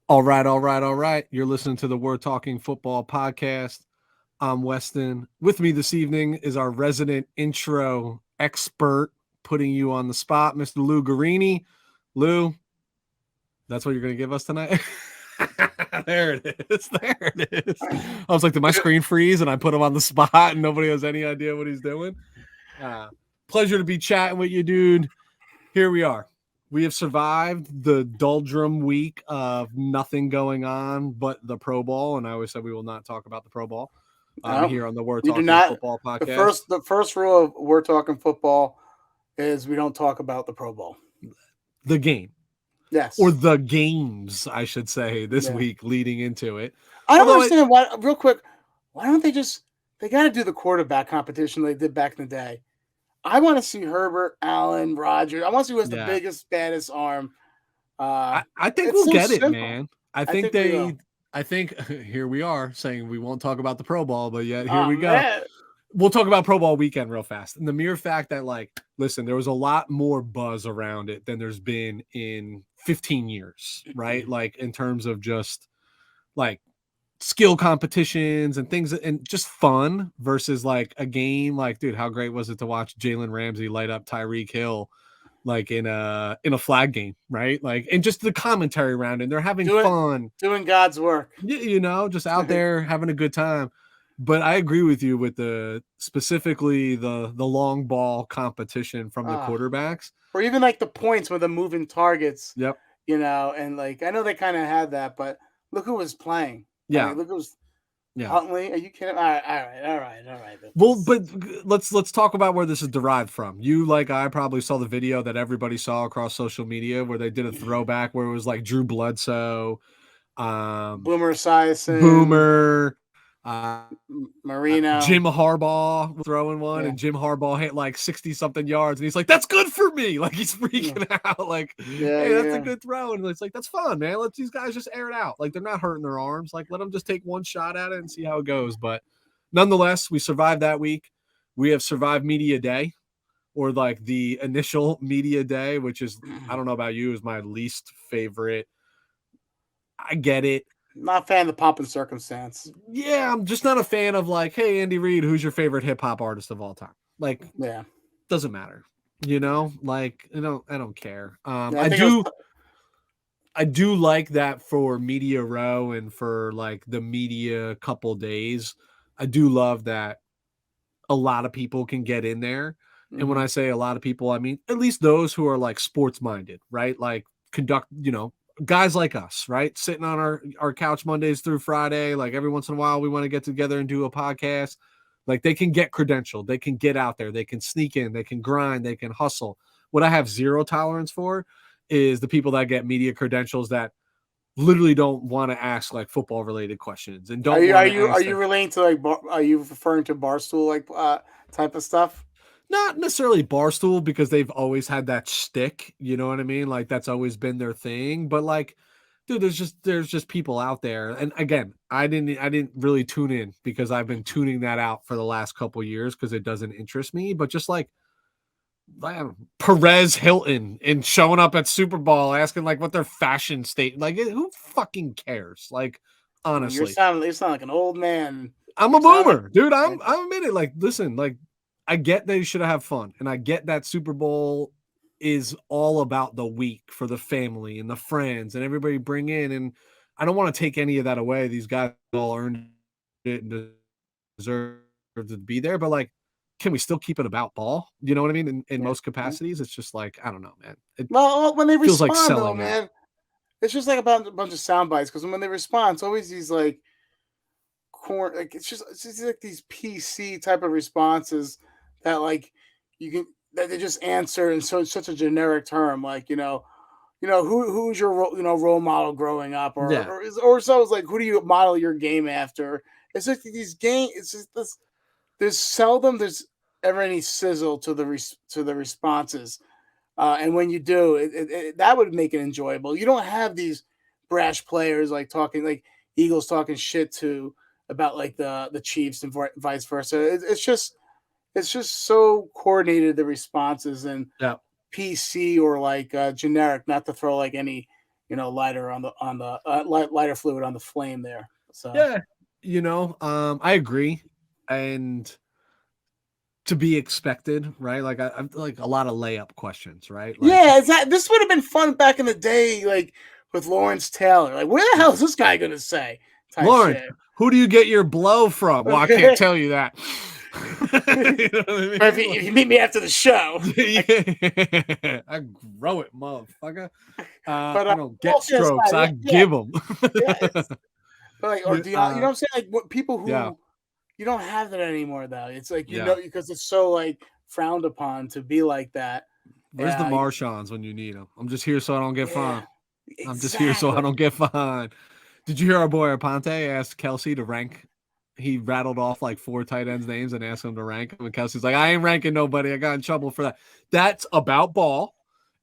All right, all right, all right. You're listening to the We're Talking Football podcast. I'm Weston. With me this evening is our resident intro expert, putting you on the spot, Mr. Lou Guarini. Lou, that's what you're going to give us tonight? There it is. There it is. I was like, did my screen freeze and I put him on the spot and nobody has any idea what he's doing? Uh, Pleasure to be chatting with you, dude. Here we are. We have survived the doldrum week of nothing going on but the Pro Bowl, and I always said we will not talk about the Pro Bowl No, here on the We're we do Talking not. Football The podcast. first rule of We're Talking Football is we don't talk about the Pro Bowl. The game, Yes. or the games, I should say, this Yeah. week leading into it. I don't Although understand why. Real quick, why don't they just? They got to do the quarterback competition they did back in the day. I want to see Herbert, Allen, Rodgers. I want to see who has the yeah, biggest, baddest arm. I think It's we'll so get it, simple. man. I think we will. I think here we are saying we won't talk about the Pro Bowl, but yet here Oh we go. man. We'll talk about Pro Bowl weekend real fast. And the mere fact that, like, listen, there was a lot more buzz around it than there's been in 15 years, right? Like, in terms of just like skill competitions and things and just fun versus like a game. Like, dude, how great was it to watch Jalen Ramsey light up Tyreek Hill like in a flag game, right? Like, and just the commentary around it. And they're having fun, doing God's work. Just out there having a good time. But I agree with you with the specifically the long ball competition from the quarterbacks, or even like the points with the moving targets. Yep. And like I know they kind of had that, but look who was playing. Yeah. I mean, look who's Yeah. Huntley. Are you kidding? All right. Well, but let's talk about where this is derived from. You, like I, probably saw the video that everybody saw across social media where they did a throwback where it was like Drew Bledsoe, Boomer Esiason, Boomer, Marino, Jim Harbaugh throwing one, and Jim Harbaugh hit like 60-something yards, and he's like, "That's good for me!" Like he's freaking out, like, "Hey, that's a good throw." And it's like, "That's fun, man. Let these guys just air it out. Like they're not hurting their arms. Like let them just take one shot at it and see how it goes." But nonetheless, we survived that week. We have survived media day, or like the initial media day, which is, I don't know about you, is my least favorite. I get it. Not a fan of the pomp and circumstance. Yeah, I'm just not a fan of like, hey, Andy Reid, who's your favorite hip hop artist of all time? Like, doesn't matter. Like I don't care. I do like that for Media Row and for like the media couple days. I do love that a lot of people can get in there. Mm-hmm. And when I say a lot of people, I mean at least those who are like sports minded, right? Like guys like us, right? Sitting on our couch Mondays through Friday. Like every once in a while, we want to get together and do a podcast. Like they can get credentialed. They can get out there. They can sneak in. They can grind. They can hustle. What I have zero tolerance for is the people that get media credentials that literally don't want to ask like football related questions and don't. Are you relating to like? Are you referring to Barstool like type of stuff? Not necessarily Barstool because they've always had that shtick, you know what I mean? Like that's always been their thing. But like, dude, there's just people out there. And again, I didn't really tune in because I've been tuning that out for the last couple years because it doesn't interest me. But just like Perez Hilton and showing up at Super Bowl asking like what their fashion state, like who fucking cares? Like honestly, you sound like an old man. I'm a boomer, dude. I'm admitting, like, listen, like I get that you should have fun, and I get that Super Bowl is all about the week for the family and the friends and everybody bring in, and I don't want to take any of that away. These guys all earned it and deserve to be there, but like, can we still keep it about ball? You know what I mean? In most capacities, it's just like, I don't know, man. When they feels respond, like selling though, man, it's just like about a bunch of sound bites because when they respond, it's always these like like it's just like these PC type of responses that like that they just answer in such a generic term, like who's your role model growing up, or so it's like who do you model your game after? It's like these game. It's just this. There's ever any sizzle to the responses, and when you do, that would make it enjoyable. You don't have these brash players like talking like Eagles talking shit to about like the Chiefs and vice versa. It's just so coordinated, the responses, and PC or like generic, not to throw like any lighter on the lighter fluid on the flame there. So yeah, I agree, and to be expected, right? Like I'm like a lot of layup questions, right? Like, yeah, this would have been fun back in the day, like with Lawrence Taylor. Like, where the hell is this guy gonna say? Type Lawrence, shit. who do you get your blow from? Well, I can't tell you that. You know what I mean? If you meet me after the show, I grow it, motherfucker. but I don't get strokes. aside, I give them. yeah, but like, or Deion, you know what I'm saying? Like, what people Yeah. who you don't have that anymore, though. It's like because it's so like frowned upon to be like that. Where's the Marshaws when you need them? I'm just here so I don't get fined. Exactly. I'm just here so I don't get fined. Did you hear our boy Aponte ask Kelsey to rank? He rattled off like 4 tight ends names and asked him to rank them. And Kelsey's like, I ain't ranking nobody. I got in trouble for that. That's about ball.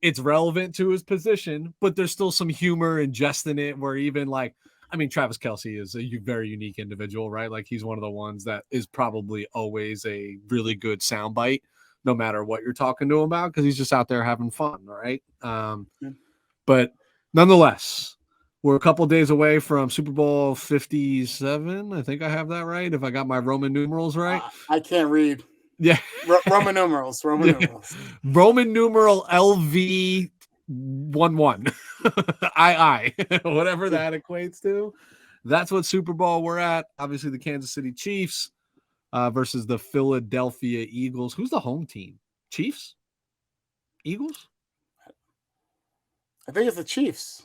It's relevant to his position, but there's still some humor and jest in it where even like, I mean, Travis Kelsey is a very unique individual, right? Like he's one of the ones that is probably always a really good soundbite, no matter what you're talking to him about, because he's just out there having fun, right? But nonetheless, we're a couple days away from Super Bowl 57. I think I have that right. If I got my Roman numerals right. I can't read. Yeah. Roman numerals. Numerals. Roman numeral LV 11. I whatever that equates to. That's what Super Bowl we're at. Obviously, the Kansas City Chiefs versus the Philadelphia Eagles. Who's the home team? Chiefs? Eagles? I think it's the Chiefs.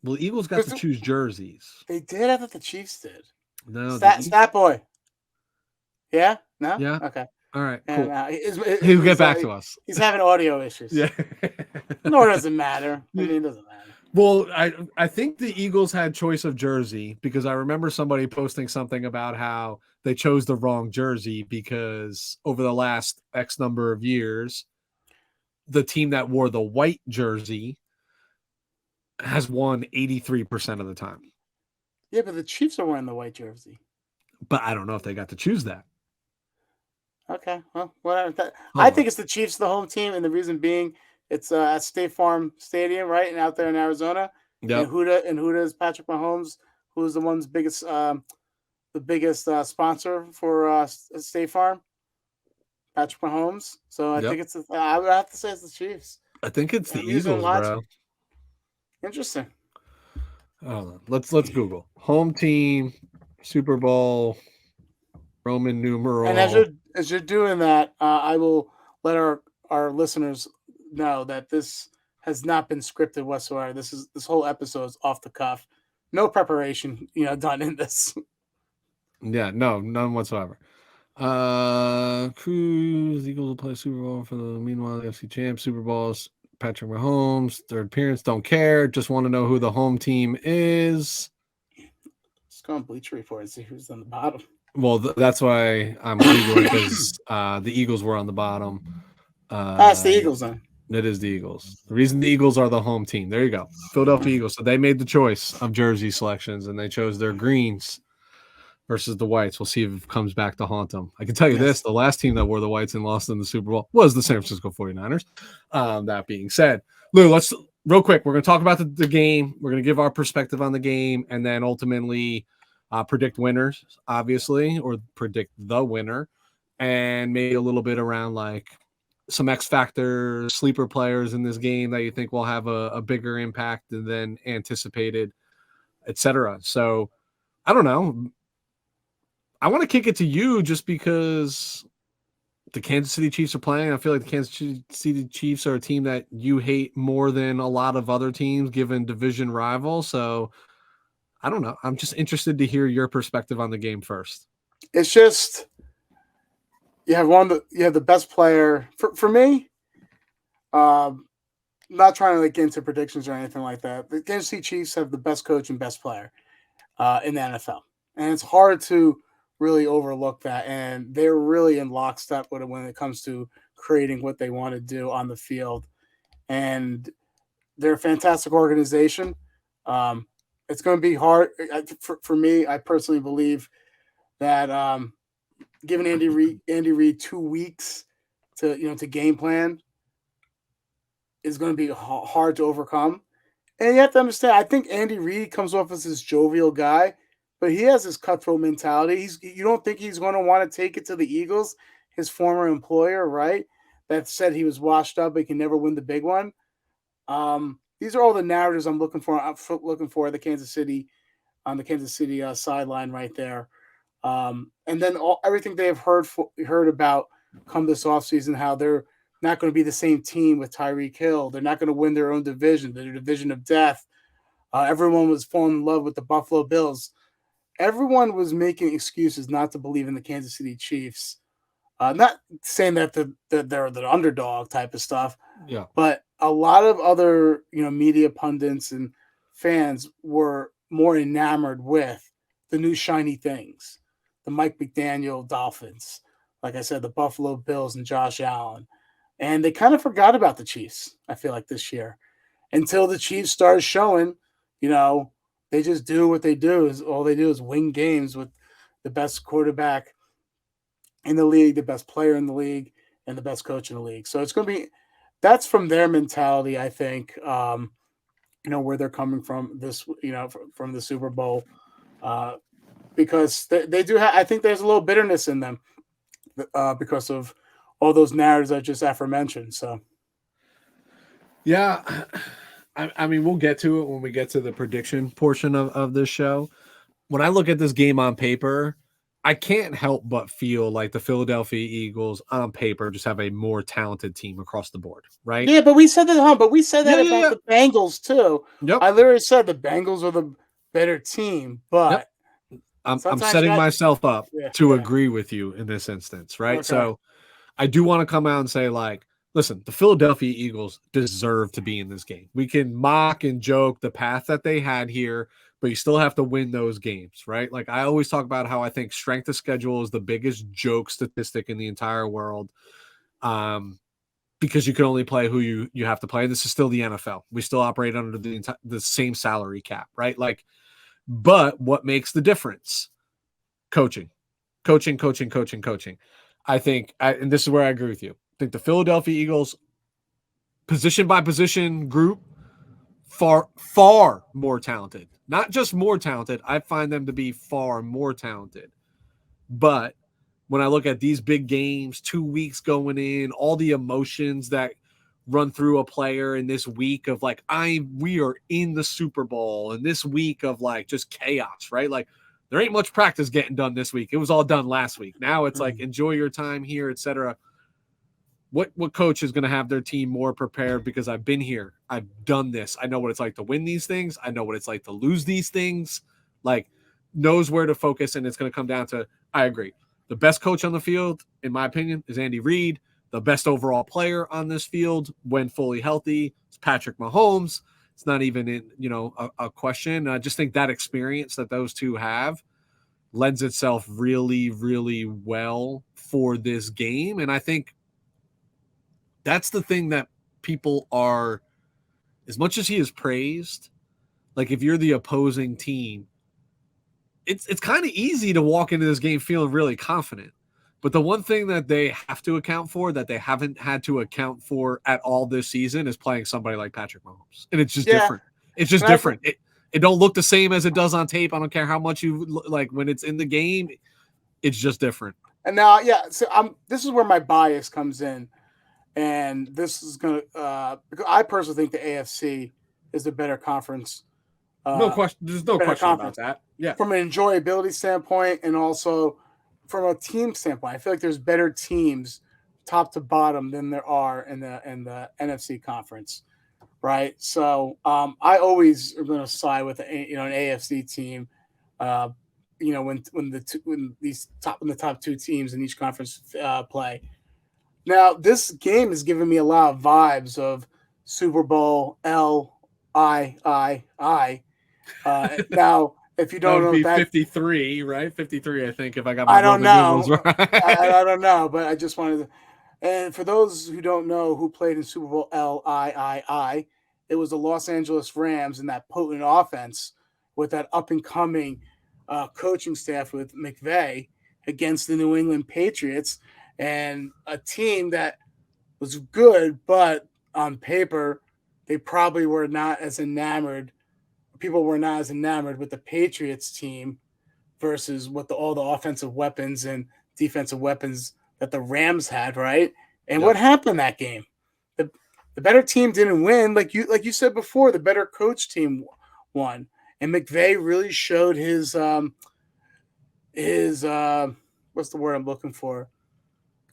Well, Eagles got to choose jerseys. They did. I thought the Chiefs did. No, Stat boy. Yeah. No. Yeah. Okay. All right. Cool. And, he'll get back to us. He's having audio issues. Yeah. No, it doesn't matter. I mean, it doesn't matter. Well, I think the Eagles had choice of jersey because I remember somebody posting something about how they chose the wrong jersey because over the last X number of years, the team that wore the white jersey has won 83% of the time. Yeah, but the Chiefs are wearing the white jersey. But I don't know if they got to choose that. Okay, well, whatever. I think it's the Chiefs, the home team, and the reason being it's at State Farm Stadium, right, and out there in Arizona. Yeah. And Huda is Patrick Mahomes, who's the biggest sponsor for State Farm. Patrick Mahomes. So I think I would have to say it's the Chiefs. I think it's the Eagles, bro. Interesting. Hold on. Let's Google home team Super Bowl Roman numeral. And as you're doing that, I will let our listeners know that this has not been scripted whatsoever. This whole episode is off the cuff, no preparation, done in this. Yeah, no, none whatsoever. Cruz Eagles will play Super Bowl for the meanwhile the FC champ Super Bowls. Patrick Mahomes, third appearance. Don't care. Just want to know who the home team is. Just go on Bleacher Report and see who's on the bottom. Well, that's why I'm Googling because the Eagles were on the bottom. That's the Eagles then. It is the Eagles. The reason the Eagles are the home team. There you go. Philadelphia Eagles. So they made the choice of jersey selections and they chose their greens versus the whites. We'll see if it comes back to haunt them. I can tell you this. The last team that wore the whites and lost in the Super Bowl was the San Francisco 49ers. That being said, Lou, let's real quick. We're going to talk about the game. We're going to give our perspective on the game and then ultimately predict winners, obviously, or predict the winner and maybe a little bit around like some X factor sleeper players in this game that you think will have a bigger impact than anticipated, etc. So I don't know. I want to kick it to you just because the Kansas City Chiefs are playing. I feel like the Kansas City Chiefs are a team that you hate more than a lot of other teams given division rival. So I don't know. I'm just interested to hear your perspective on the game first. It's just you have the best player for me. Not trying to get into predictions or anything like that. The Kansas City Chiefs have the best coach and best player in the NFL, and it's hard to really overlook that. And they're really in lockstep with it when it comes to creating what they want to do on the field. And they're a fantastic organization. It's going to be hard for me. I personally believe that giving Andy Reid 2 weeks to game plan is going to be hard to overcome. And you have to understand, I think Andy Reid comes off as this jovial guy, but he has this cutthroat mentality. You don't think he's going to want to take it to the Eagles, his former employer, right? That said he was washed up, but he can never win the big one. These are all the narratives I'm looking for. I'm looking for the Kansas City on the Kansas City sideline right there. And then everything they have heard about come this offseason, how they're not going to be the same team with Tyreek Hill. They're not going to win their own division, their division of death. Everyone was falling in love with the Buffalo Bills. Everyone was making excuses not to believe in the Kansas City Chiefs. Not saying that they're the underdog type of stuff, yeah. But a lot of other media pundits and fans were more enamored with the new shiny things, the Mike McDaniel Dolphins, like I said, the Buffalo Bills and Josh Allen, and they kind of forgot about the Chiefs. I feel like this year, until the Chiefs started showing, they just do what they do. All they do is win games with the best quarterback in the league, the best player in the league, and the best coach in the league. So it's going to be that's from their mentality, I think. Where they're coming from from the Super Bowl, because they do have. I think there's a little bitterness in them because of all those narratives I just aforementioned. So, yeah, I mean, we'll get to it when we get to the prediction portion of this show. When I look at this game on paper, I can't help but feel like the Philadelphia Eagles on paper just have a more talented team across the board, right? Yeah, but we said that, about the Bengals too. Yep. I literally said the Bengals are the better team, but I'm setting myself up to agree with you in this instance, right? Okay. So I do want to come out and say, like, listen, the Philadelphia Eagles deserve to be in this game. We can mock and joke the path that they had here, but you still have to win those games, right? Like, I always talk about how I think strength of schedule is the biggest joke statistic in the entire world, because you can only play who you have to play. And this is still the NFL. We still operate under the same salary cap, right? Like, but what makes the difference? Coaching. I think, and this is where I agree with you. I think the Philadelphia Eagles, position by position group, far more talented. Not just more talented. I find them to be far more talented. But when I look at these big games, 2 weeks going in, all the emotions that run through a player in this week of like, we are in the Super Bowl, and this week of like just chaos, right? Like, there ain't much practice getting done this week. It was all done last week. Now it's like, enjoy your time here, etc. What coach is going to have their team more prepared? Because I've been here. I've done this. I know what it's like to win these things. I know what it's like to lose these things. Like, knows where to focus, and it's going to come down to, I agree. The best coach on the field, in my opinion, is Andy Reid. The best overall player on this field, when fully healthy, is Patrick Mahomes. It's not even a question. I just think that experience that those two have lends itself really, really well for this game. And I think that's the thing that people are, as much as he is praised, like, if you're the opposing team, it's kind of easy to walk into this game feeling really confident. But the one thing that they have to account for, that they haven't had to account for at all this season, is playing somebody like Patrick Mahomes. And it's just different. It's just different. It don't look the same as it does on tape. I don't care how much you like when it's in the game. It's just different. And now, so this is where my bias comes in. And this is going to because I personally think the AFC is the better conference. No question. There's no question about that. Yeah. From an enjoyability standpoint, and also from a team standpoint, I feel like there's better teams top to bottom than there are in the NFC conference, right? So I always are going to side with an AFC team. When the top two teams in each conference play. Now, this game is giving me a lot of vibes of Super Bowl LVII. Now, if you don't know that, 53, right? 53, I think, if I got my Googles right. I don't know, but I just wanted to. And for those who don't know who played in Super Bowl LVII, it was the Los Angeles Rams and that potent offense with that up-and-coming coaching staff with McVay against the New England Patriots, and a team that was good, but on paper they probably were not as enamored. People were not as enamored with the Patriots team versus what all the offensive weapons and defensive weapons that the Rams had, right? And what happened that game? The better team didn't win, like you said before. The better coach team won, and McVay really showed his what's the word I'm looking for?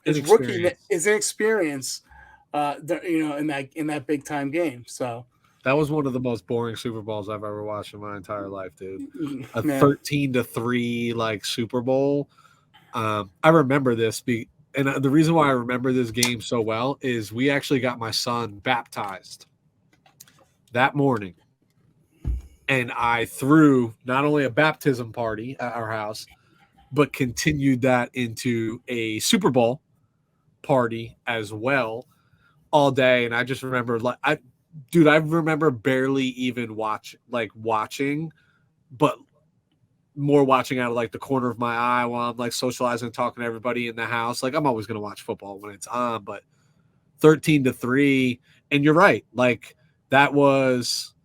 His inexperience, in that big time game. So that was one of the most boring Super Bowls I've ever watched in my entire life, dude. A 13-3 like Super Bowl. I remember this, and the reason why I remember this game so well is we actually got my son baptized that morning, and I threw not only a baptism party at our house, but continued that into a Super Bowl party as well all day. And I just remember, I remember barely even watching, but more watching out of like the corner of my eye while I'm like socializing and talking to everybody in the house. Like, I'm always going to watch football when it's on, but 13-3. And you're right. Like, that was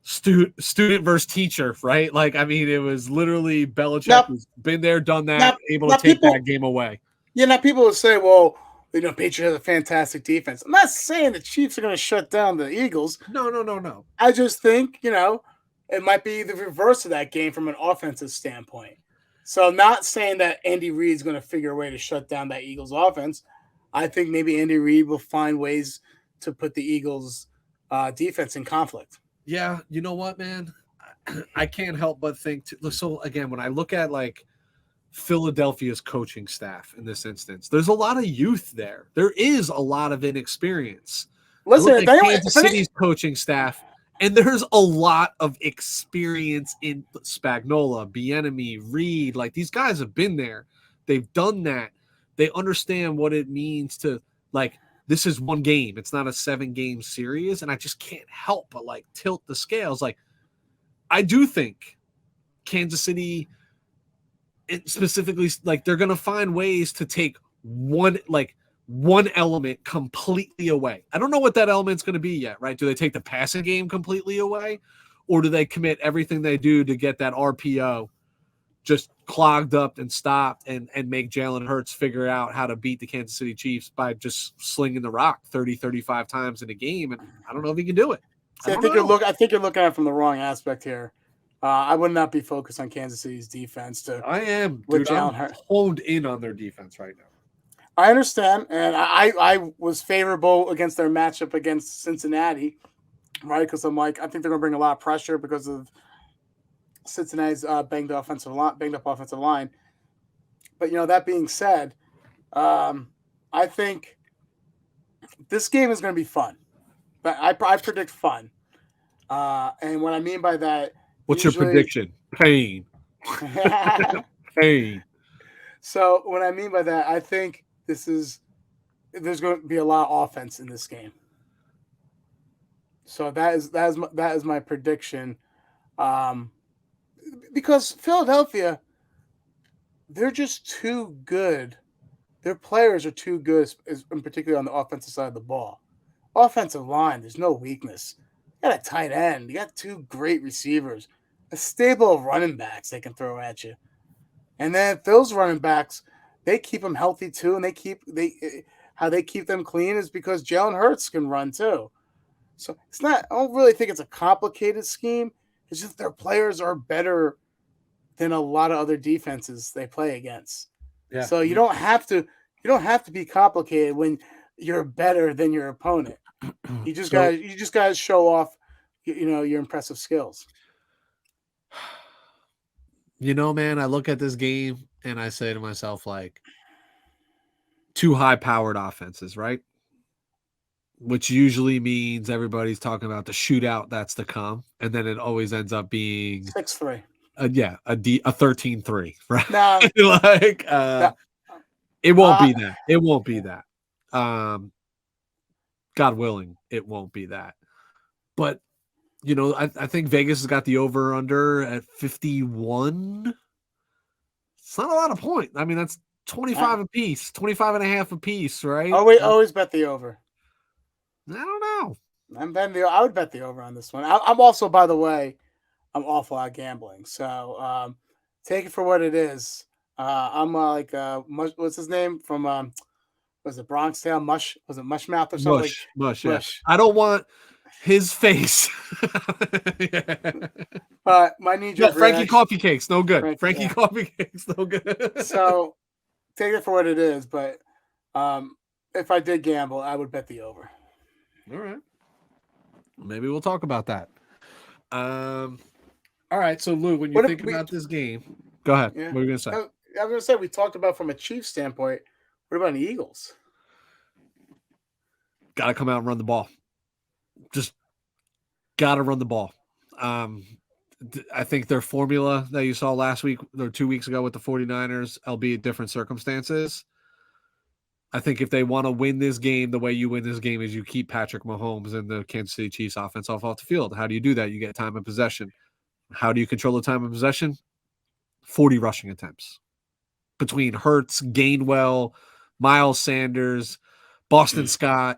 student versus teacher, right? Like, I mean, it was literally Belichick has been there, done that, able to take that game away. Yeah, now people will say, well, Patriots has a fantastic defense. I'm not saying the Chiefs are going to shut down the Eagles. No. I just think, it might be the reverse of that game from an offensive standpoint. So I'm not saying that Andy Reid's going to figure a way to shut down that Eagles offense. I think maybe Andy Reid will find ways to put the Eagles defense in conflict. Yeah, you know what, man? I can't help but think. So again, when I look at like Philadelphia's coaching staff in this instance, there's a lot of youth there. There is a lot of inexperience. Listen, Kansas City's coaching staff, and there's a lot of experience in Spagnuolo, Bieniemy, Reed. Like, these guys have been there. They've done that. They understand what it means to, like, this is one game. It's not a 7-game series. And I just can't help but like tilt the scales. Like, I do think Kansas City, specifically, like, they're going to find ways to take one element completely away. I don't know what that element's going to be yet, right? Do they take the passing game completely away, or do they commit everything they do to get that RPO just clogged up and stopped and make Jalen Hurts figure out how to beat the Kansas City Chiefs by just slinging the rock 30, 35 times in a game? And I don't know if he can do it. I think you're looking at it from the wrong aspect here. I would not be focused on Kansas City's defense. I am. Dude, I'm honed in on their defense right now. I understand, and I was favorable against their matchup against Cincinnati, right? Because I'm like, I think they're going to bring a lot of pressure because of Cincinnati's banged up offensive line. But that being said, I think this game is going to be fun. But I predict fun, and what I mean by that. What's your prediction? Pain. Pain. So what I mean by that, I think there's going to be a lot of offense in this game. So that is my prediction. Because Philadelphia, they're just too good. Their players are too good, in particular on the offensive side of the ball. Offensive line, there's no weakness. You got a tight end. You got 2 great receivers. A stable of running backs they can throw at you. And then those running backs, they keep them healthy too, and how they keep them clean is because Jalen Hurts can run too. So I don't really think it's a complicated scheme. It's just their players are better than a lot of other defenses they play against. Yeah. So you don't have to be complicated when you're better than your opponent. You just got to show off, your impressive skills. Man, I look at this game and I say to myself, like, 2 high-powered offenses, right? Which usually means everybody's talking about the shootout that's to come, and then it always ends up being 6-3. A 13-3, right? No, it won't be that. It won't be that. God willing, it won't be that. But I think Vegas has got the over-under at 51. It's not a lot of points. I mean, that's 25 apiece, 25 and a half apiece, right? Always bet the over. I don't know. I would bet the over on this one. I'm also, by the way, I'm awful at gambling, so take it for what it is. I'm what's his name from was it Bronx Tale? Was it Mushmouth or something? Mush. Yeah. Mush. I don't want his face. My knee No, jerk Frankie reaction. Coffee Cakes, no good. Frankie Coffee Cakes, no good. So take it for what it is, but if I did gamble, I would bet the over. All right. Maybe we'll talk about that. All right. So Lou, when you think about this game, go ahead. Yeah. What are you gonna say? I was gonna say we talked about from a Chiefs standpoint. What about the Eagles? Got to come out and run the ball. Just got to run the ball. I think their formula that you saw last week or 2 weeks ago with the 49ers, albeit different circumstances. I think if they want to win this game, the way you win this game is you keep Patrick Mahomes and the Kansas City Chiefs offense off the field. How do you do that? You get time of possession. How do you control the time of possession? 40 rushing attempts between Hurts, Gainwell, Miles Sanders, Boston Scott.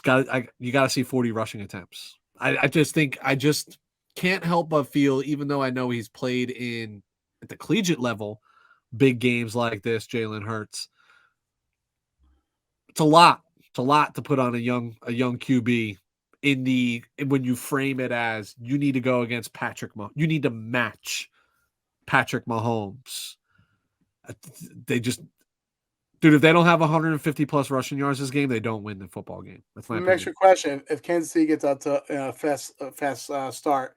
You got to see 40 rushing attempts. I just can't help but feel, even though I know he's played at the collegiate level, big games like this, Jalen Hurts. It's a lot. It's a lot to put on a young QB when you frame it as you need to go against Patrick Mahomes. You need to match Patrick Mahomes. Dude, if they don't have 150 plus rushing yards this game, they don't win the football game. That's my Next question: if Kansas City gets out to a fast start,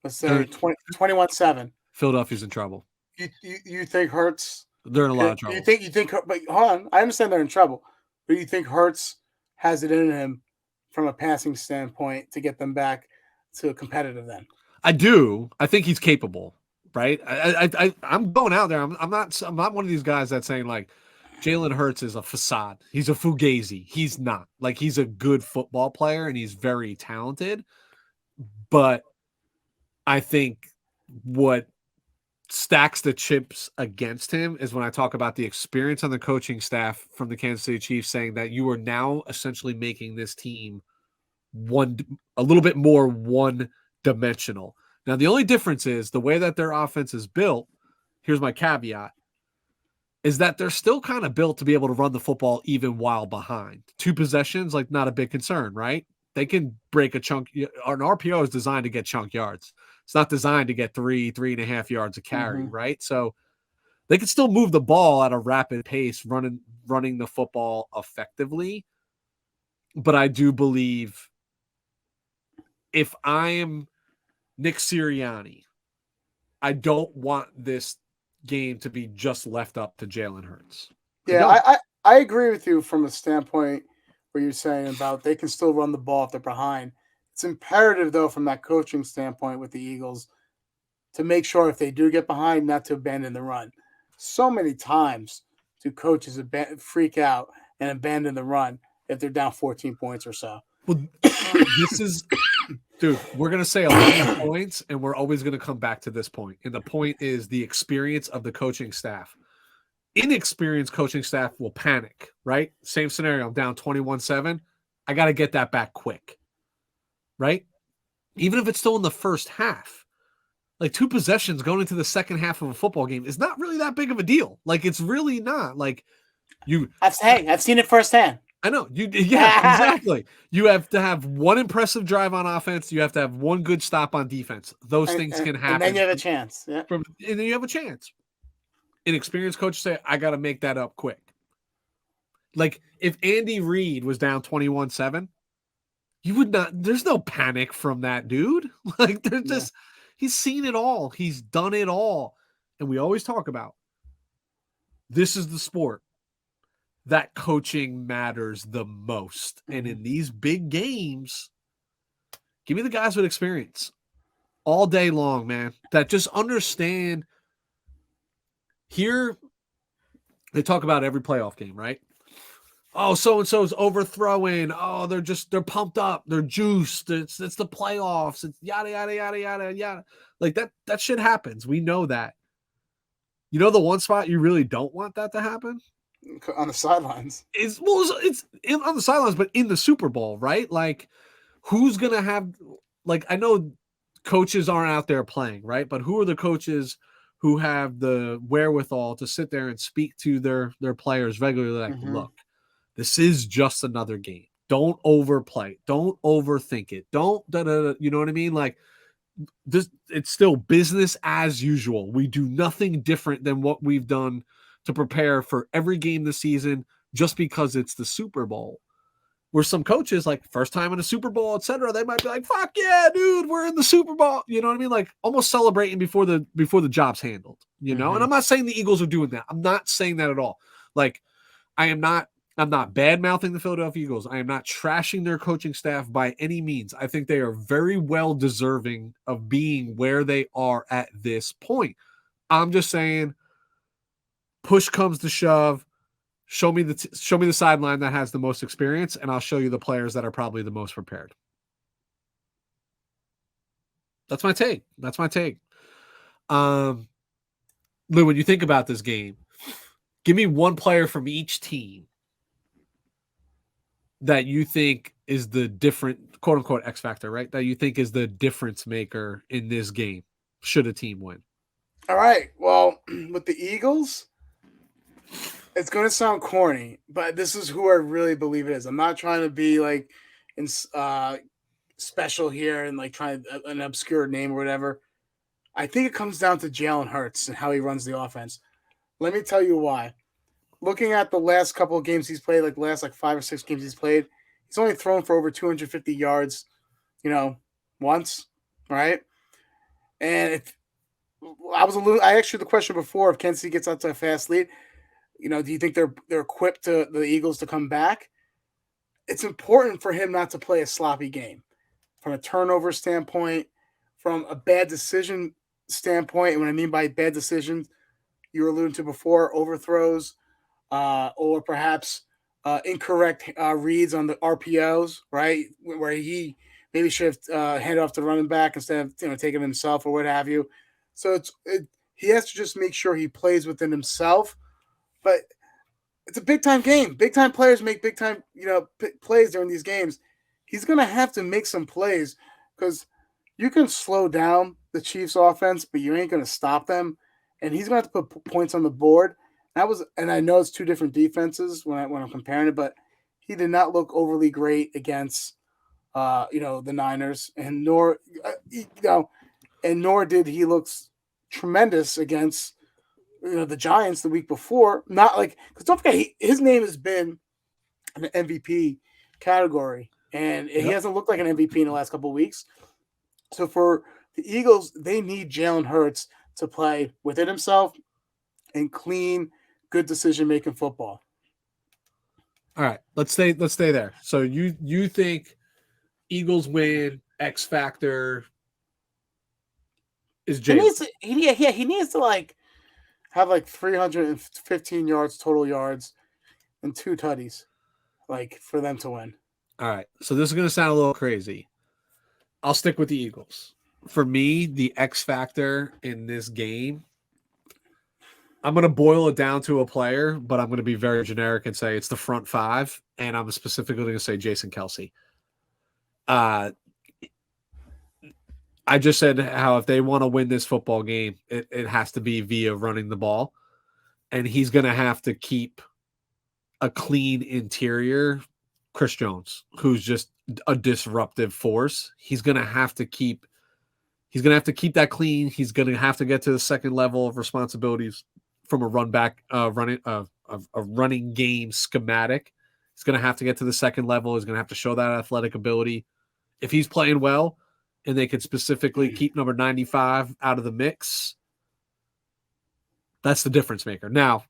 let's say 21-7, Philadelphia's in trouble. You think Hurts? They're in a lot of trouble. You think? But hold on, I understand they're in trouble, but you think Hurts has it in him from a passing standpoint to get them back to competitive? Then I do. I think he's capable. Right? I'm going out there. I'm not one of these guys that's saying like Jalen Hurts is a facade. He's a fugazi. He's not. Like, he's a good football player and he's very talented. But I think what stacks the chips against him is when I talk about the experience on the coaching staff from the Kansas City Chiefs saying that you are now essentially making this team a little bit more one-dimensional. Now, the only difference is the way that their offense is built. Here's my caveat. Is that they're still kind of built to be able to run the football even while behind. 2 possessions, like, not a big concern, right? They can break a chunk. An RPO is designed to get chunk yards. It's not designed to get 3.5 yards a carry, right? So they can still move the ball at a rapid pace, running the football effectively. But I do believe if I am Nick Sirianni, I don't want this game to be just left up to Jalen Hurts. Yeah, I agree with you from a standpoint where you're saying about they can still run the ball if they're behind. It's imperative, though, from that coaching standpoint with the Eagles to make sure if they do get behind, not to abandon the run. So many times do coaches freak out and abandon the run if they're down 14 points or so. Well, this is... Dude, we're going to say a lot of points, and we're always going to come back to this point. And the point is the experience of the coaching staff. Inexperienced coaching staff will panic, right? Same scenario. I'm down 21-7. I got to get that back quick, right? Even if it's still in the first half. Like, 2 possessions going into the second half of a football game is not really that big of a deal. Like, it's really not. Like, I've seen it firsthand. I know. Yeah, exactly. You have to have one impressive drive on offense. You have to have one good stop on defense. Those things can happen. And then you have a chance. Yeah. And then you have a chance. Inexperienced coaches say, I got to make that up quick. Like, if Andy Reid was down 21-7, you would not, there's no panic from that dude. Like, there's just, he's seen it all. He's done it all. And we always talk about, this is the sport that coaching matters the most. And in these big games, give me the guys with experience all day long, man, that just understand. Here, they talk about every playoff game, right? Oh, so-and-so's overthrowing. Oh, they're pumped up. They're juiced. It's the playoffs. It's yada, yada, yada, yada, yada. Like, that shit happens. We know that. You know the one spot you really don't want that to happen? on the sidelines. It's on the sidelines, but in the Super Bowl, right? Like, who's gonna have? Like, I know coaches aren't out there playing, right? But who are the coaches who have the wherewithal to sit there and speak to their players regularly? Like, look, this is just another game. Don't overplay. Don't overthink it. Don't you know what I mean? Like, this, it's still business as usual. We do nothing different than what we've done to prepare for every game this season just because it's the Super Bowl. Where some coaches, like first time in a Super Bowl, etc., they might be like, "Fuck yeah, dude, we're in the Super Bowl." You know what I mean? Like almost celebrating before the job's handled. You know, and I'm not saying the Eagles are doing that. I'm not saying that at all. Like I'm not bad mouthing the Philadelphia Eagles. I am not trashing their coaching staff by any means. I think they are very well deserving of being where they are at this point. I'm just saying, push comes to shove. Show me the sideline that has the most experience, and I'll show you the players that are probably the most prepared. That's my take. Lou, when you think about this game, give me one player from each team that you think is the different, quote unquote, X factor, right? That you think is the difference maker in this game, should a team win. All right. Well, with the Eagles, it's going to sound corny, but this is who I really believe it is. I'm not trying to be like in special here and like trying an obscure name or whatever. I think it comes down to Jalen Hurts and how he runs the offense. Let me tell you why. Looking at the last couple of games he's played, like the last like 5 or 6 games he's played, he's only thrown for over 250 yards, once, right? And if I asked you the question before, if Kansas City gets out to a fast lead, do you think they're equipped to the Eagles to come back? It's important for him not to play a sloppy game from a turnover standpoint, from a bad decision standpoint. And what I mean by bad decisions, you were alluding to before, overthrows, or perhaps incorrect reads on the RPOs, right? Where he maybe should have handed off to running back instead of taking himself or what have you. So he has to just make sure he plays within himself. But it's a big time game. Big time players make big time plays during these games. He's gonna have to make some plays because you can slow down the Chiefs' offense, but you ain't gonna stop them. And he's gonna have to put points on the board. And I know it's two different defenses when I'm comparing it, but he did not look overly great against the Niners, and nor did he look tremendous against the Giants the week before. Not like, because don't forget his name has been an MVP category, and he hasn't looked like an MVP in the last couple of weeks. So for the Eagles, they need Jalen Hurts to play within himself and clean, good decision-making football. All right, let's stay there. So you think Eagles win, X factor is Jalen? He needs to like have like 315 yards total yards and 2 tutties, like for them to win. All right, so this is going to sound a little crazy. I'll stick with the Eagles. For me, the X factor in this game, I'm going to boil it down to a player, but I'm going to be very generic and say it's the front 5, and I'm specifically going to say Jason Kelce. I just said how if they want to win this football game, it has to be via running the ball, and he's going to have to keep a clean interior. Chris Jones, who's just a disruptive force, he's going to have to keep that clean. He's going to have to get to the second level of responsibilities from a running game schematic. He's going to have to get to the second level. He's going to have to show that athletic ability. If he's playing well and they could specifically keep number 95 out of the mix, that's the difference maker. Now,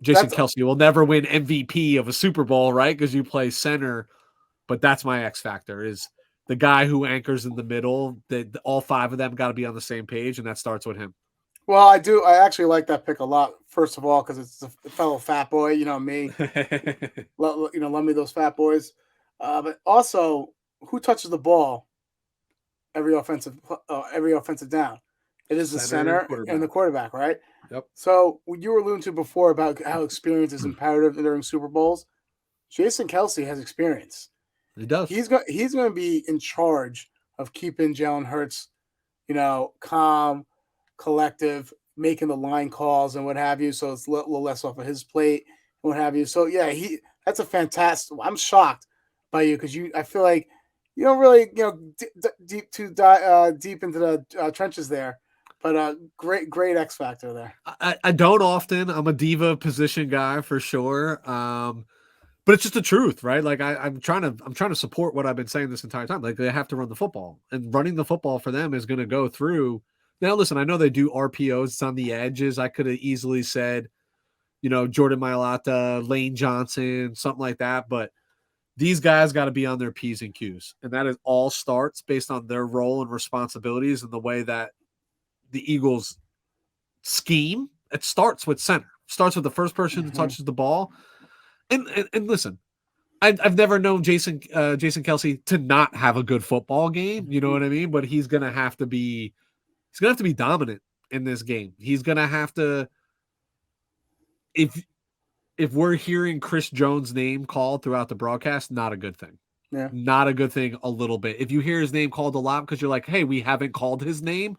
Jason Kelce will never win MVP of a Super Bowl, right? Because you play center, but that's my X factor is the guy who anchors in the middle. That all 5 of them got to be on the same page, and that starts with him. Well, I do. I actually like that pick a lot. First of all, because it's a fellow fat boy, me. Love me those fat boys. But also, who touches the ball every offensive down? It is the center and the quarterback, right? Yep. So what you were alluding to before about how experience is imperative during Super Bowls, Jason Kelce has experience. He does. He's going to be in charge of keeping Jalen Hurts, calm, collective, making the line calls and what have you. So it's a little less off of his plate and what have you. So yeah, that's a fantastic. I'm shocked by you because I feel like you don't really deep into the trenches there. But great X factor there. I don't often. I'm a diva position guy for sure. But it's just the truth, right? Like I'm trying to support what I've been saying this entire time. Like they have to run the football, and running the football for them is going to go through. Now, listen, I know they do RPOs. It's on the edges. I could have easily said, Jordan Mailata, Lane Johnson, something like that. But these guys got to be on their P's and Q's, and that is all starts based on their role and responsibilities and the way that the Eagles scheme. It starts with center. Starts with the first person who touches the ball. And listen, I've never known Jason Kelce to not have a good football game. You know what I mean? But he's gonna have to be dominant in this game. He's gonna have to. If we're hearing Chris Jones' name called throughout the broadcast, not a good thing. Yeah, not a good thing. A little bit. If you hear his name called a lot because you're like, hey, we haven't called his name.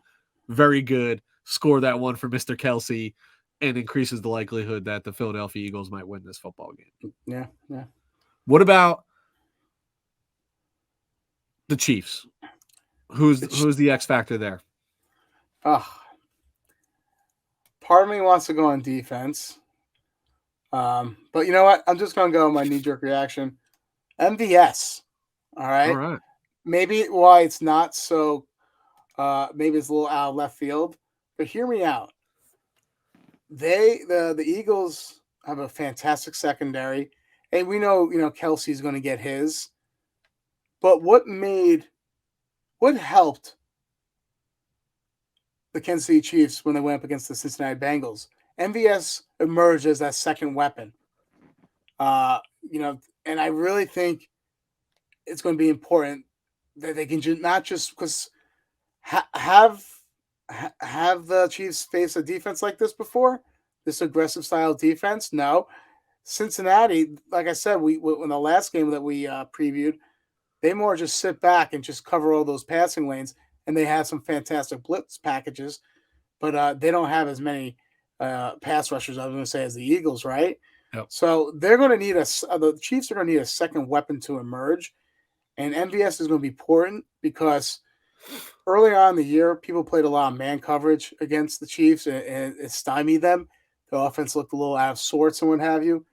Very good. Score that one for Mr. Kelce. And increases the likelihood that the Philadelphia Eagles might win this football game. Yeah. What about the Chiefs? Who's the X factor there? Part of me wants to go on defense. But you know what? I'm just going to go with my knee-jerk reaction. MVS. All right. Maybe why it's not so maybe it's a little out of left field, but hear me out. The Eagles have a fantastic secondary, and we know Kelce's going to get his. But what helped the Kansas City Chiefs when they went up against the Cincinnati Bengals? MVS emerged as that second weapon. And I really think it's going to be important that they can not just because have the Chiefs faced a defense like this before? This aggressive style defense? No. Cincinnati, like I said, we in the last game that we previewed, they more just sit back and just cover all those passing lanes, and they have some fantastic blitz packages, but they don't have as many pass rushers, I was going to say, as the Eagles, right? Yep. So they're going to need the Chiefs are going to need a second weapon to emerge, and MVS is going to be important because early on in the year, people played a lot of man coverage against the Chiefs, and it stymied them. The offense looked a little out of sorts and what have you.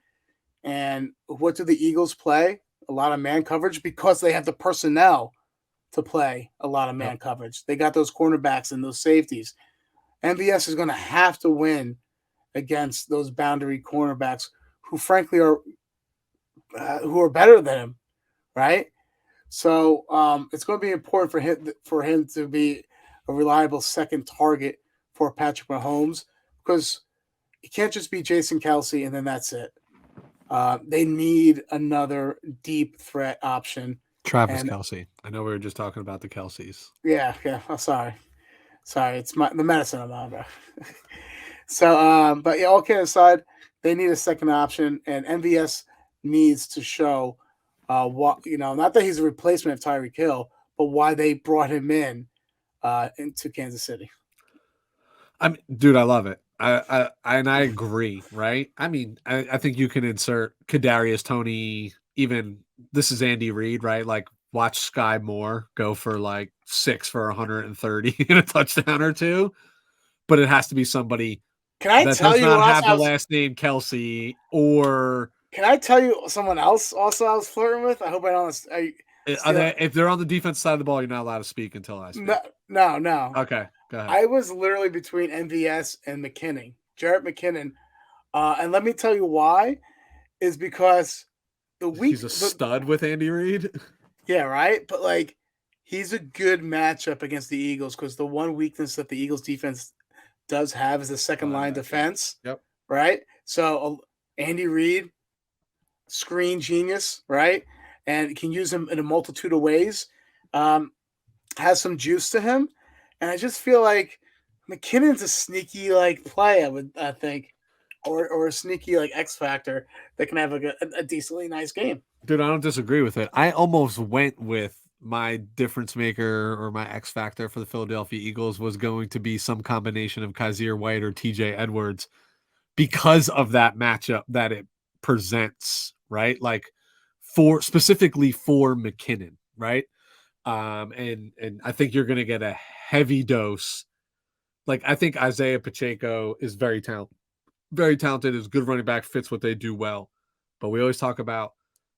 And what do the Eagles play? A lot of man coverage because they have the personnel to play a lot of man coverage. They got those cornerbacks and those safeties. MVS is going to have to win against those boundary cornerbacks who, frankly, are better than him, right? So it's going to be important for him to be a reliable second target for Patrick Mahomes because it can't just be Jason Kelce and then that's it. They need another deep threat option. Travis Kelce. I know we were just talking about the Kelces. Yeah. Oh, sorry. It's the medicine I'm on, bro. So, but yeah, all kidding aside, they need a second option, and MVS needs to show not that he's a replacement of Tyreek Hill, but why they brought him into Kansas City. Dude, I love it. I agree, right? I mean, I think you can insert Kadarius Toney. Even this is Andy Reid, right? Like watch Sky Moore go for like 6 for 130 and a touchdown or two, but it has to be somebody. Can I that tell does you not have the last name Kelce or? Can I tell you someone else also I was flirting with? I hope I don't. If they're on the defense side of the ball, you're not allowed to speak until I speak. No. Okay, go ahead. I was literally between MVS and McKinnon, Jarrett McKinnon, and let me tell you why. Is because he's a stud with Andy Reid. Yeah, right. But like, he's a good matchup against the Eagles because the one weakness that the Eagles defense does have is the second line defense. Yep. Right. So Andy Reid, screen genius, right, and can use him in a multitude of ways. Has some juice to him, and I just feel like McKinnon's a sneaky play, I think, or a sneaky X factor that can have a decently nice game. Dude, I don't disagree with it. I almost went with my difference maker or my X factor for the Philadelphia Eagles was going to be some combination of Kaiser White or TJ Edwards because of that matchup that it presents, right? Like specifically for McKinnon, right? And I think you're going to get a heavy dose. Like I think Isaiah Pacheco is very talented, is good running back, fits what they do well. But we always talk about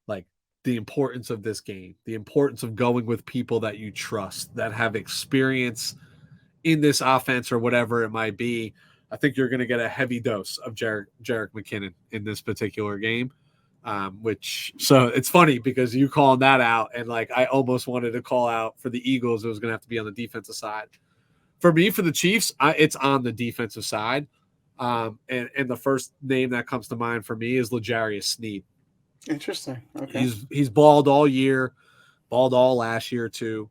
like the importance of this game, the importance of going with people that you trust, that have experience in this offense or whatever it might be. I think you're going to get a heavy dose of Jerick McKinnon in this particular game. So it's funny because you calling that out, and like I almost wanted to call out for the Eagles, it was going to have to be on the defensive side. For me, for the Chiefs, it's on the defensive side. And the first name that comes to mind for me is L'Jarius Sneed. Interesting. Okay. He's balled all year, balled all last year too.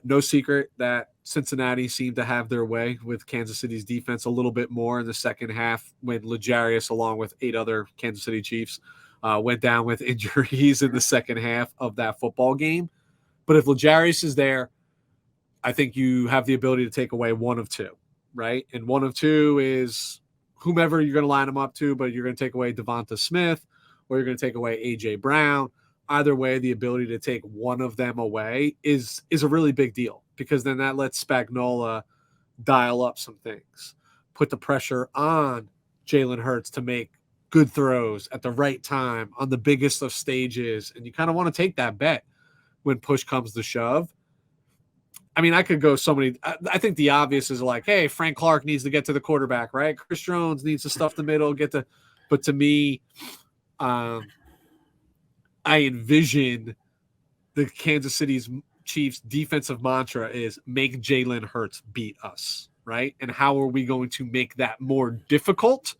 No secret that Cincinnati seemed to have their way with Kansas City's defense a little bit more in the second half when L'Jarius, along with 8 other Kansas City Chiefs, went down with injuries in the second half of that football game. But if L'Jarius is there, I think you have the ability to take away one of two, right? And one of two is whomever you're going to line them up to, but you're going to take away Devonta Smith or you're going to take away A.J. Brown. Either way, the ability to take one of them away is a really big deal because then that lets Spagnuolo dial up some things, put the pressure on Jalen Hurts to make good throws at the right time on the biggest of stages. And you kind of want to take that bet when push comes to shove. I mean, I could go so many. I think the obvious is like, hey, Frank Clark needs to get to the quarterback, right? Chris Jones needs to stuff the middle, but to me, I envision the Kansas City Chiefs defensive mantra is make Jalen Hurts beat us, right? And how are we going to make that more difficult?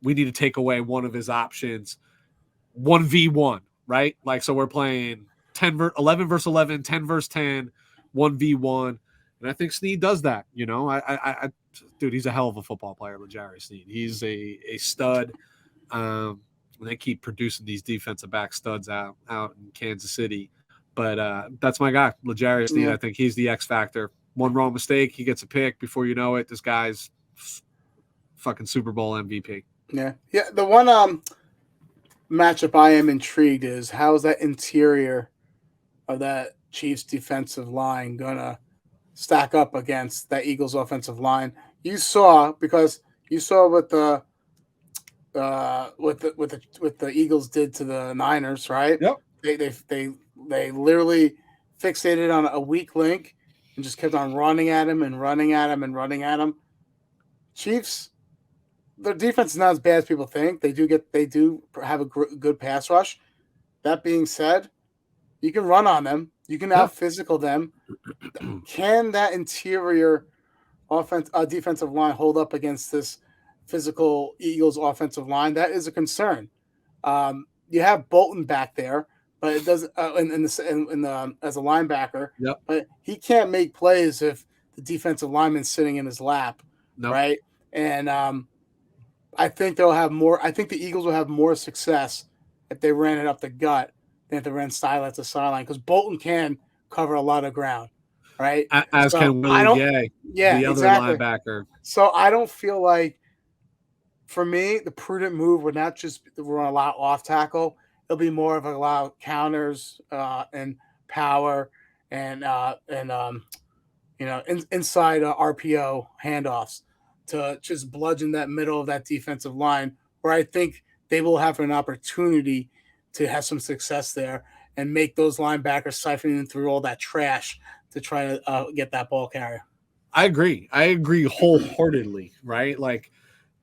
We need to take away one of his options, 1v1, right? Like, so we're playing 11 versus 11, 10 versus 10, 1v1. And I think Sneed does that. You know, dude, he's a hell of a football player, L'Jarius Sneed. He's a stud. They keep producing these defensive back studs out in Kansas City. But that's my guy, L'Jarius Sneed. Yeah. I think he's the X factor. One wrong mistake, he gets a pick. Before you know it, this guy's fucking Super Bowl MVP. Yeah. The one matchup I am intrigued is how's that interior of that Chiefs defensive line gonna stack up against that Eagles offensive line? You saw what the Eagles did to the Niners, right? Yep. They literally fixated on a weak link and just kept on running at him and running at him and running at him. Chiefs, their defense is not as bad as people think. They do have a good pass rush. That being said, you can run on them. You can out physical them. Can that interior defensive line hold up against this physical Eagles offensive line? That is a concern. You have Bolton back there, but it doesn't as a linebacker. Yep. But he can't make plays if the defensive lineman's sitting in his lap, right? And I think they'll have more. I think the Eagles will have more success if they ran it up the gut than if they ran sideline to sideline because Bolton can cover a lot of ground, right? As can Willie Gay, the other linebacker. So I don't feel like, for me, the prudent move would not just run a lot off tackle. It'll be more of a lot of counters and power and inside RPO handoffs to just bludgeon that middle of that defensive line, where I think they will have an opportunity to have some success there and make those linebackers siphoning through all that trash to try to get that ball carrier. I agree wholeheartedly, right? Like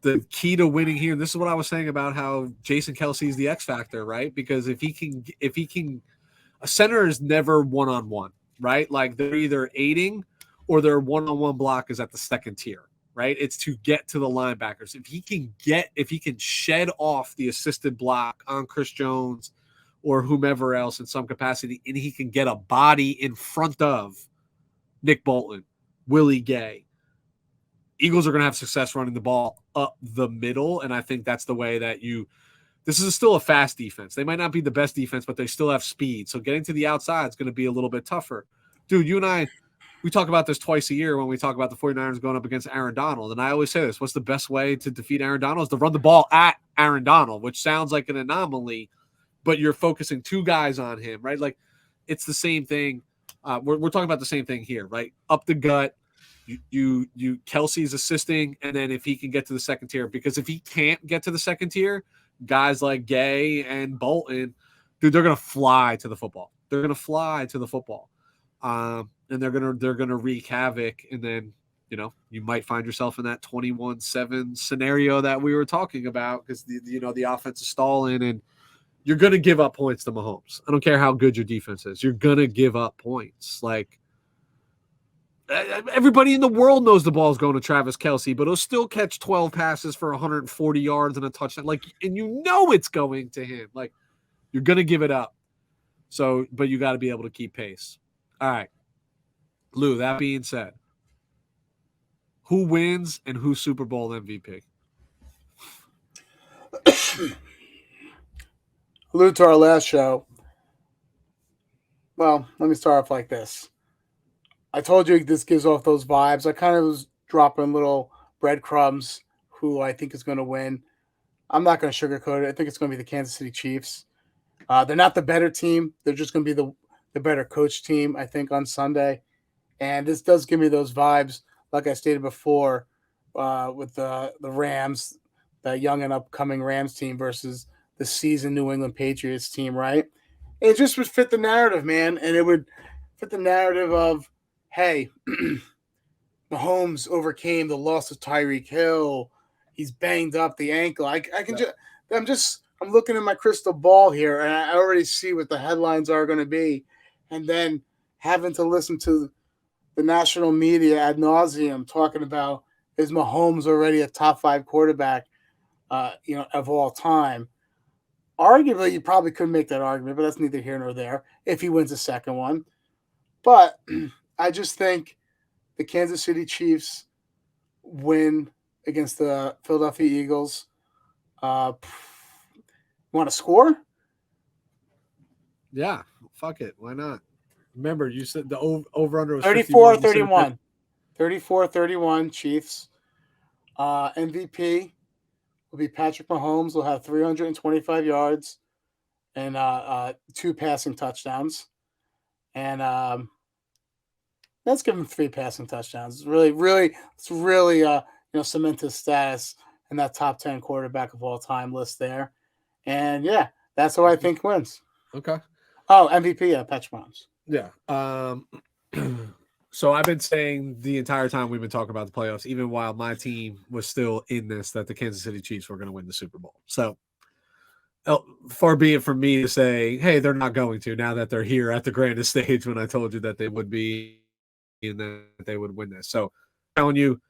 the key to winning here, and this is what I was saying about how Jason Kelce is the X factor, right? Because if he can, a center is never one-on-one, right? Like they're either aiding or their one-on-one block is at the second tier, right? It's to get to the linebackers. If he can shed off the assisted block on Chris Jones or whomever else in some capacity, and he can get a body in front of Nick Bolton, Willie Gay, Eagles are going to have success running the ball up the middle, and I think that's the way that this is still a fast defense. They might not be the best defense, but they still have speed. So getting to the outside is going to be a little bit tougher. Dude, you and I, we talk about this twice a year when we talk about the 49ers going up against Aaron Donald. And I always say this, what's the best way to defeat Aaron Donald is to run the ball at Aaron Donald, which sounds like an anomaly, but you're focusing two guys on him, right? Like it's the same thing. We're talking about the same thing here, right? Up the gut. You Kelsey's assisting, and then if he can get to the second tier, because if he can't get to the second tier, guys like Gay and Bolton, dude, they're gonna fly to the football. They're gonna fly to the football, and they're gonna wreak havoc. And then you might find yourself in that 21-7 scenario that we were talking about because the offense is stalling, and you're gonna give up points to Mahomes. I don't care how good your defense is. You're gonna give up points. Like everybody in the world knows the ball's going to Travis Kelce, but he'll still catch 12 passes for 140 yards and a touchdown. Like, and it's going to him. Like, you're going to give it up. So, but you got to be able to keep pace. All right. Lou, that being said, who wins and who's Super Bowl MVP? Allude to our last show. Well, let me start off like this. I told you this gives off those vibes. I kind of was dropping little breadcrumbs who I think is going to win. I'm not going to sugarcoat it. I think it's going to be the Kansas City Chiefs. They're not the better team. They're just going to be the better coach team, I think, on Sunday. And this does give me those vibes, like I stated before, with the Rams, the young and upcoming Rams team versus the seasoned New England Patriots team, right? It just would fit the narrative, man. And it would fit the narrative of, hey, Mahomes overcame the loss of Tyreek Hill. He's banged up the ankle. I'm looking at my crystal ball here, and I already see what the headlines are going to be. And then having to listen to the national media ad nauseum talking about, is Mahomes already a top 5 quarterback, of all time? Arguably, you probably could make that argument, but that's neither here nor there if he wins the second one. But I just think the Kansas City Chiefs win against the Philadelphia Eagles. Want to score? Yeah, fuck it. Why not? Remember, you said the over-under was 34-31. 34-31 Chiefs. MVP will be Patrick Mahomes. Will have 325 yards and 2 passing touchdowns. And let's give him 3 passing touchdowns. It's really cement his status in that top 10 quarterback of all time list there. And yeah, that's who I think wins. Okay. Oh, MVP, Patrick Mahomes. Yeah. So I've been saying the entire time we've been talking about the playoffs, even while my team was still in this, that the Kansas City Chiefs were going to win the Super Bowl. So far be it from me to say, hey, they're not going to, now that they're here at the grandest stage when I told you that they would be and that they would win this. So telling you,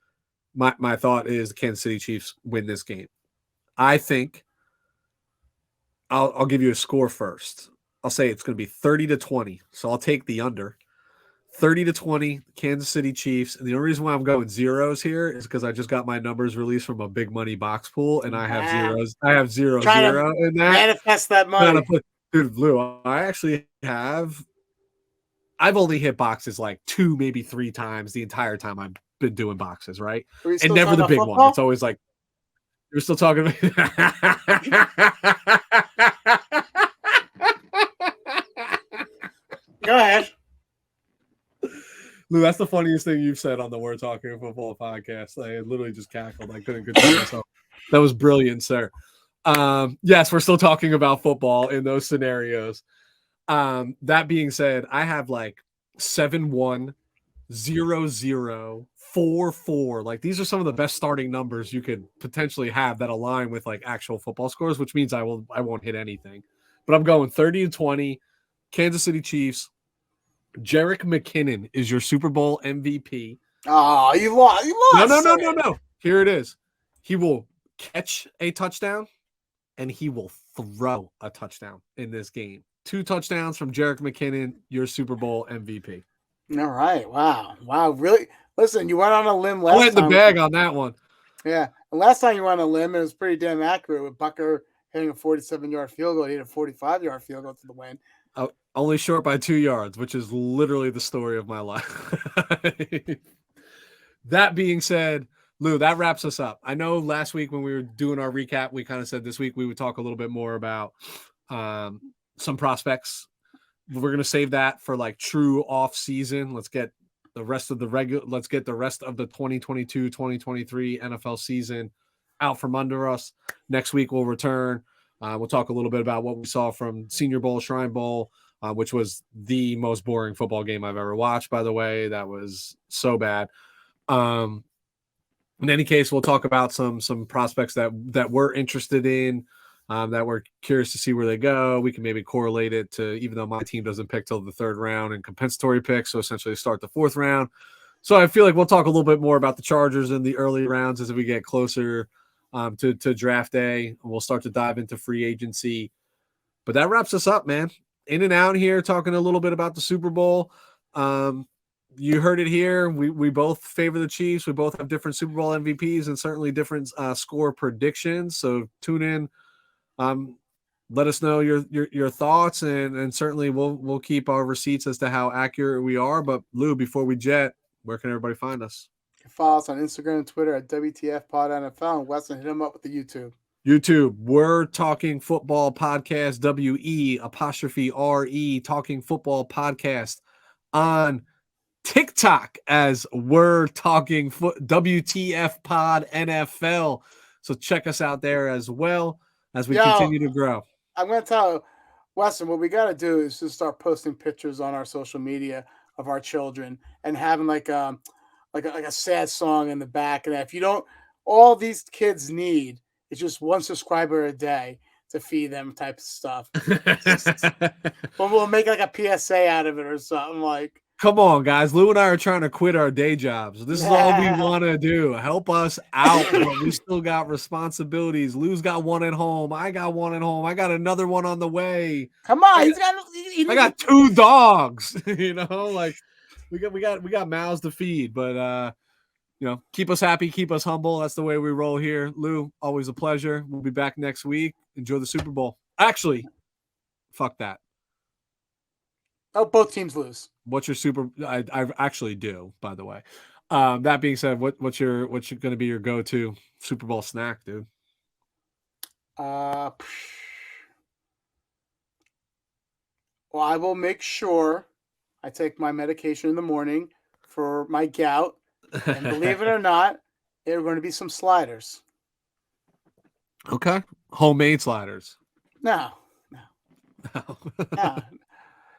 my thought is the Kansas City Chiefs win this game. I think I'll give you a score first. I'll say it's going to be 30-20. So I'll take the under. 30-20, Kansas City Chiefs. And the only reason why I'm going zeros here is because I just got my numbers released from a big money box pool, and I have zeros. I have zero in that. Manifest that money. Dude, Lou, I've only hit boxes like 2, maybe 3 times the entire time I've been doing boxes, right? And never the big one. It's always like, you're still talking about Go ahead. Lou, that's the funniest thing you've said on the We're Talking Football podcast. I literally just cackled. I couldn't control myself. That was brilliant, sir. Yes, we're still talking about football in those scenarios. That being said, I have like 7-1, 0-0, 4-4. Like these are some of the best starting numbers you could potentially have that align with like actual football scores, which means I won't hit anything. But I'm going 30-20, Kansas City Chiefs. Jerick McKinnon is your Super Bowl MVP. Oh, you lost. No. Here it is. He will catch a touchdown and he will throw a touchdown in this game. 2 touchdowns from Jerick McKinnon, your Super Bowl MVP. All right. Wow. Really, Listen, you went on a limb I went last in the time. bag on that one. Yeah. And last time you went on a limb, it was pretty damn accurate with Bucker hitting a 47-yard field goal. He hit a 45-yard field goal to the win. Only short by 2 yards, which is literally the story of my life. That being said, Lou, that wraps us up. I know last week when we were doing our recap, we kind of said this week we would talk a little bit more about some prospects. We're going to save that for like true off season. Let's get the rest of the 2022-2023 NFL season out from under us. Next week we'll return. We'll talk a little bit about what we saw from Senior Bowl, Shrine Bowl, which was the most boring football game I've ever watched, by the way. That was so bad. In any case, we'll talk about some prospects that we're interested in, that we're curious to see where they go. We can maybe correlate it to, even though my team doesn't pick till the 3rd round and compensatory picks, so essentially start the 4th round. So I feel like we'll talk a little bit more about the Chargers in the early rounds as we get closer to draft day. We'll start to dive into free agency. But that wraps us up, man. In and out here, talking a little bit about the Super Bowl. You heard it here. We both favor the Chiefs. We both have different Super Bowl MVPs and certainly different score predictions. So tune in. Let us know your thoughts, and certainly we'll keep our receipts as to how accurate we are. But Lou, before we jet, where can everybody find us? You can follow us on Instagram and Twitter at WTF Pod NFL, and Weston, hit them up with the YouTube. We're Talking Football Podcast, WE''RE, Talking Football Podcast on TikTok as We're Talking WTF Pod NFL. So check us out there as well as we continue to grow. I'm going to tell Weston, what we got to do is just start posting pictures on our social media of our children and having like a sad song in the back. And if you don't, all these kids need is just one subscriber a day to feed them type of stuff. But we'll make like a PSA out of it or something like. Come on, guys. Lou and I are trying to quit our day jobs. This is all we want to do. Help us out. But we still got responsibilities. Lou's got one at home. I got one at home. I got another one on the way. Come on. I got 2 dogs. Like we got mouths to feed. But keep us happy, keep us humble. That's the way we roll here. Lou, always a pleasure. We'll be back next week. Enjoy the Super Bowl. Actually, fuck that. Oh, both teams lose. What's your super? I actually do, by the way. That being said, what's going to be your go-to Super Bowl snack, dude? Well, I will make sure I take my medication in the morning for my gout, and believe it or not, there are going to be some sliders. Okay, homemade sliders. No.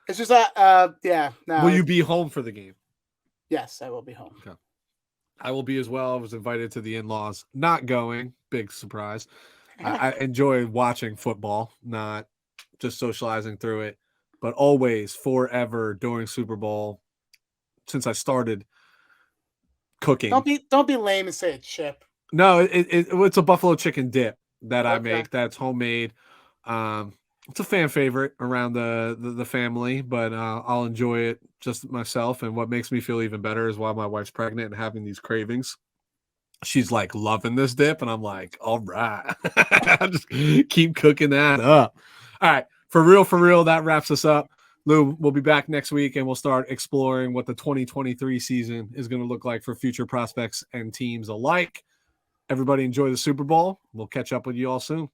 It's just that, yeah. No. Will you be home for the game? Yes, I will be home. Okay. I will be as well. I was invited to the in-laws. Not going. Big surprise. I enjoy watching football, not just socializing through it, but always, forever, during Super Bowl, since I started cooking. Don't be lame and say a chip. No, it's a buffalo chicken dip that I make. That's homemade. It's a fan favorite around the family, but I'll enjoy it just myself. And what makes me feel even better is while my wife's pregnant and having these cravings, she's like loving this dip, and I'm like, all right, just keep cooking that up. All right, for real, that wraps us up. Lou, we'll be back next week, and we'll start exploring what the 2023 season is going to look like for future prospects and teams alike. Everybody enjoy the Super Bowl. We'll catch up with you all soon.